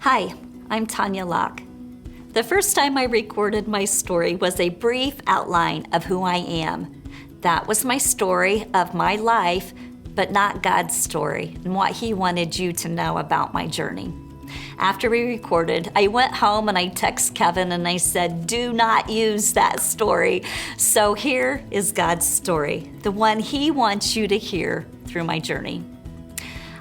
Hi, I'm Tonya Locke. The first time I recorded my story was a brief outline of who I am. That was my story of my life, but not God's story and what He wanted you to know about my journey. After we recorded, I went home and I texted Kevin and I said, do not use that story. So here is God's story, the one He wants you to hear through my journey.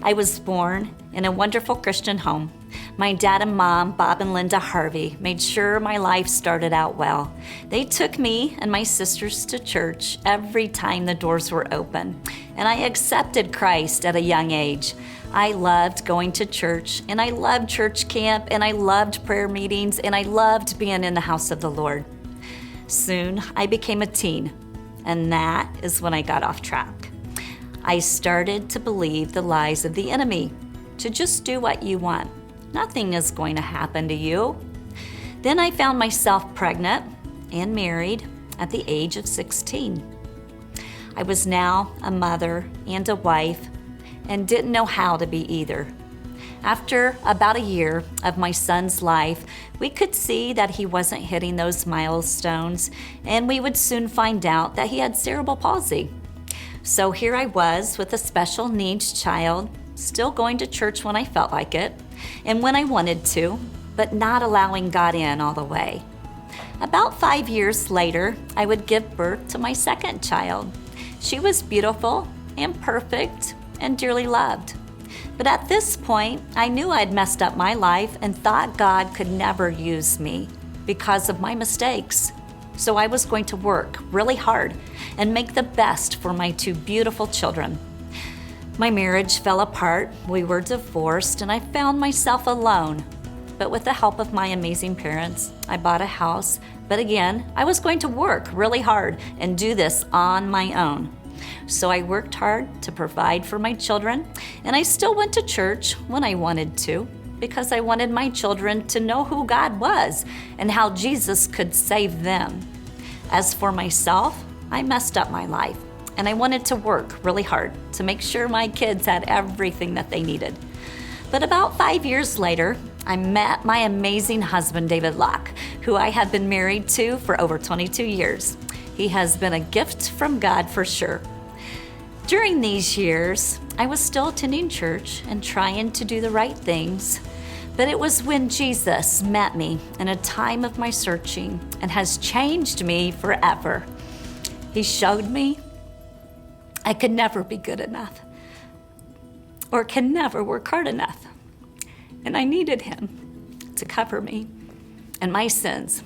I was born in a wonderful Christian home. My dad and mom, Bob and Linda Harvey, made sure my life started out well. They took me and my sisters to church every time the doors were open, and I accepted Christ at a young age. I loved going to church, and I loved church camp, and I loved prayer meetings, and I loved being in the house of the Lord. Soon, I became a teen, and that is when I got off track. I started to believe the lies of the enemy, to just do what you want. Nothing is going to happen to you. Then I found myself pregnant and married at the age of 16. I was now a mother and a wife and didn't know how to be either. After about a year of my son's life, we could see that he wasn't hitting those milestones, and we would soon find out that he had cerebral palsy. So here I was with a special needs child, still going to church when I felt like it and when I wanted to, but not allowing God in all the way. About 5 years later, I would give birth to my second child. She was beautiful and perfect and dearly loved. But at this point, I knew I'd messed up my life and thought God could never use me because of my mistakes. So I was going to work really hard and make the best for my two beautiful children. My marriage fell apart, we were divorced, and I found myself alone. But with the help of my amazing parents, I bought a house. But again, I was going to work really hard and do this on my own. So I worked hard to provide for my children, and I still went to church when I wanted to, because I wanted my children to know who God was and how Jesus could save them. As for myself, I messed up my life, and I wanted to work really hard to make sure my kids had everything that they needed. But about 5 years later, I met my amazing husband, David Locke, who I have been married to for over 22 years. He has been a gift from God for sure. During these years, I was still attending church and trying to do the right things, but it was when Jesus met me in a time of my searching and has changed me forever. He showed me I could never be good enough or can never work hard enough, and I needed Him to cover me and my sins,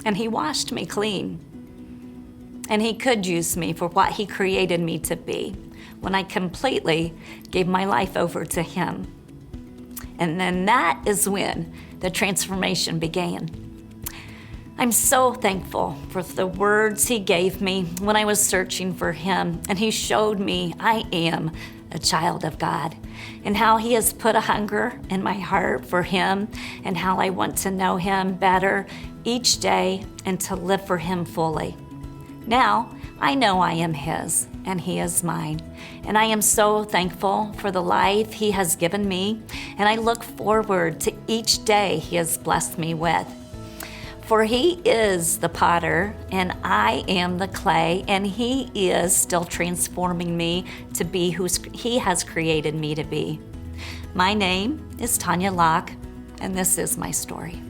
and He washed me clean. And He could use me for what He created me to be when I completely gave my life over to Him. And then that is when the transformation began. I'm so thankful for the words He gave me when I was searching for Him, and He showed me I am a child of God, and how He has put a hunger in my heart for Him, and how I want to know Him better each day and to live for Him fully. Now, I know I am His and He is mine, and I am so thankful for the life He has given me, and I look forward to each day He has blessed me with. For He is the potter, and I am the clay, and He is still transforming me to be who He has created me to be. My name is Tonya Locke, and this is my story.